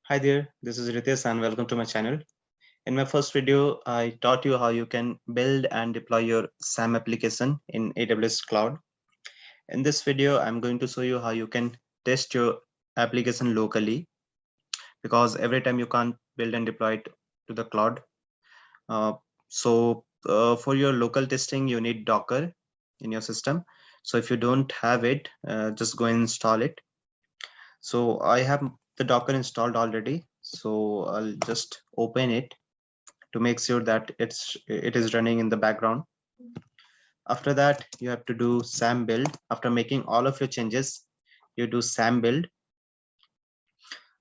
Hi there, this is Ritesh and welcome to my channel. In my first video, I taught you how you can build and deploy your SAM application in AWS Cloud. In this video, I'm going to show you how you can test your application locally because every time you can't build and deploy it to the cloud. For your local testing, you need Docker in your system. So if you don't have it, just go and install it. So I have the Docker installed already. So I'll just open it to make sure that it is running in the background. After that, you have to do SAM build. After making all of your changes, you do SAM build.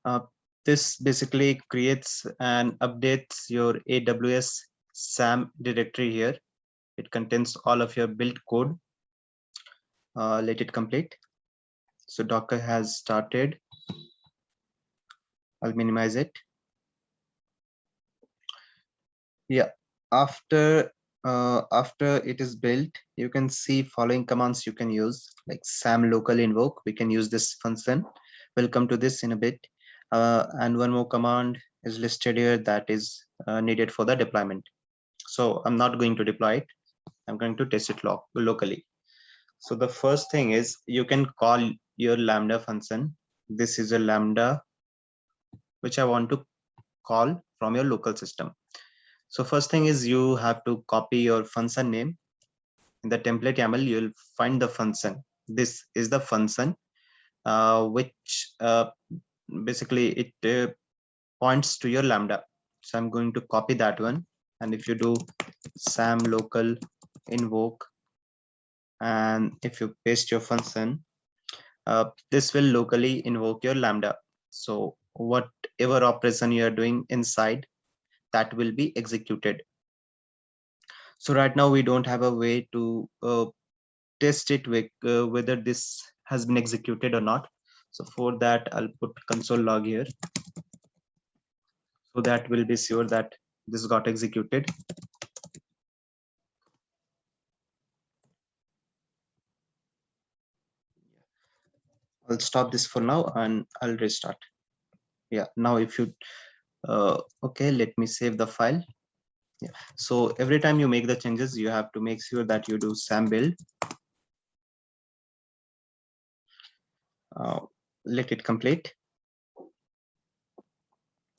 Uh, this basically creates and updates your AWS SAM directory here. It contains all of your build code. Let it complete. So Docker has started. I'll minimize it. Yeah, after it is built, you can see following commands you can use, like SAM local invoke. We can use this function. We'll come to this in a bit. And one more command is listed here that is needed for the deployment. So I'm not going to deploy it. I'm going to test it locally. So the first thing is you can call your Lambda function. This is a Lambda which I want to call from your local system. So first thing is you have to copy your function name. In the template YAML, you'll find the function. This is the function which basically it points to your Lambda. So I'm going to copy that one. And if you do SAM local invoke, and if you paste your function, this will locally invoke your Lambda. So whatever operation you are doing inside, that will be executed. So right now we don't have a way to test it with whether this has been executed or not. So for that, I'll put console log here. So that will be sure that this got executed. I'll stop this for now and I'll restart. Yeah, now if you, okay, let me save the file. Yeah. So every time you make the changes, you have to make sure that you do SAM build. Let it complete.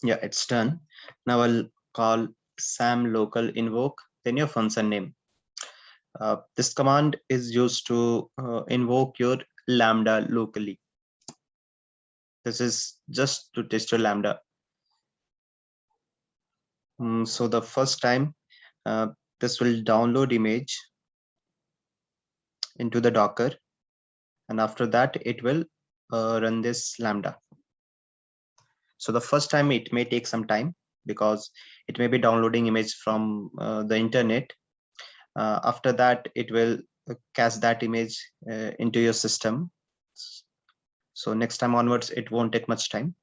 Yeah, it's done. Now I'll call SAM local invoke, then your function name. This command is used to invoke your Lambda locally. This is just to test your Lambda. So the first time, this will download image into the Docker, and after that, it will run this Lambda. So the first time it may take some time because it may be downloading image from the internet. After that, it will cache that image into your system. So next time onwards, it won't take much time.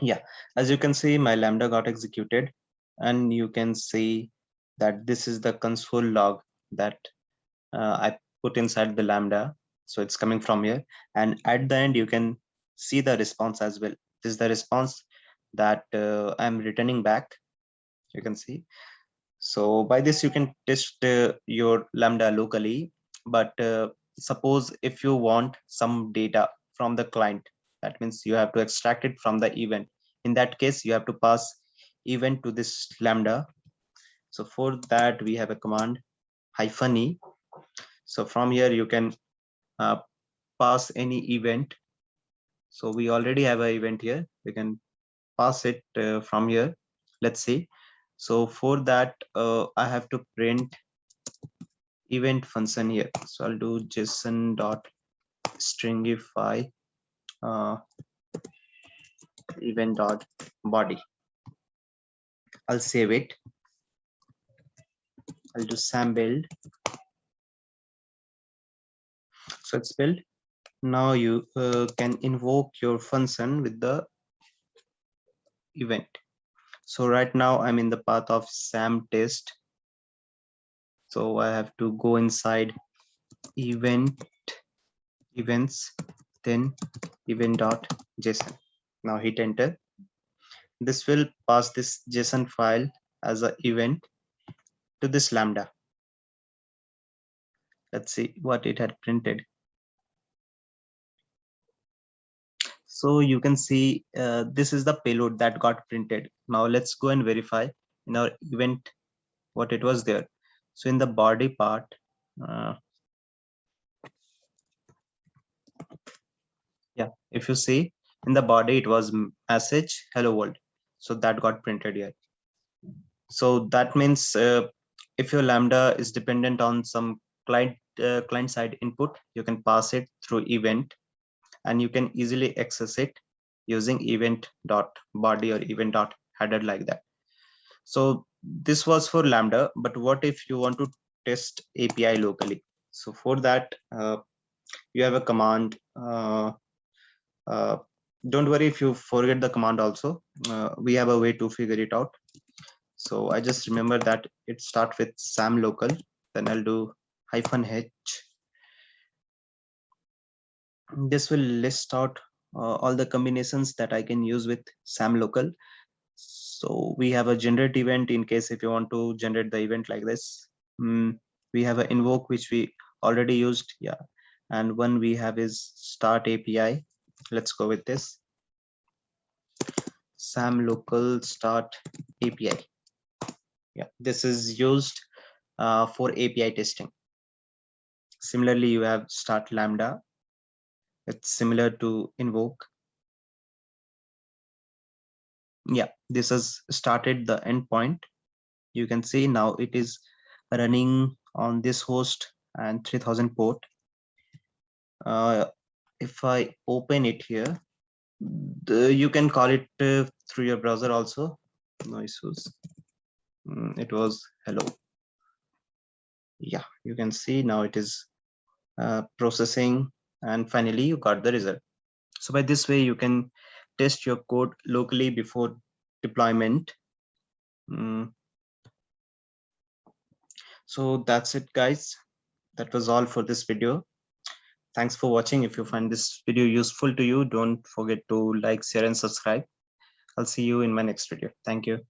Yeah, as you can see, my Lambda got executed, and you can see that this is the console log that I put inside the Lambda. So it's coming from here, and at the end you can see the response as well. This is the response that I'm returning back. You can see. So by this you can test your Lambda locally, but suppose if you want some data from the client, that means you have to extract it from the event. In that case, you have to pass event to this Lambda. So for that, we have a command -e. So from here, you can uh, pass any event. So we already have an event here. We can pass it from here. Let's see. So for that, I have to print event function here. So I'll do JSON dot stringify event dot body. I'll save it. I'll do SAM build. So it's built. Now you can invoke your function with the event. So right now I'm in the path of SAM test. So I have to go inside event events, then event.json. Now hit enter. This will pass this JSON file as an event to this Lambda. Let's see what it had printed. So you can see this is the payload that got printed. Now let's go and verify in our event what it was there. So in the body part, yeah, if you see in the body, it was message hello world. So that got printed here. So that means if your Lambda is dependent on some client side input, you can pass it through event, and you can easily access it using event.body or event.header like that. So this was for Lambda, but what if you want to test API locally? So for that, you have a command. Don't worry if you forget the command also. We have a way to figure it out. So I just remember that it starts with SAM local, then I'll do -h. This will list out all the combinations that I can use with SAM local. So we have a generate event in case if you want to generate the event like this. We have an invoke which we already used, yeah. And one we have is start API. Let's go with this. SAM local start API. Yeah, this is used for API testing. Similarly, you have start Lambda. It's similar to invoke. Yeah, this has started the endpoint. You can see now it is running on this host and 3000 port. If I open it here, you can call it through your browser also. No issues. It was hello. Yeah, you can see now it is processing, and finally you got the result. So by this way, you can test your code locally before deployment. So that's it, guys. That was all for this video. Thanks for watching. If you find this video useful to you, don't forget to like, share, and subscribe. I'll see you in my next video. Thank you.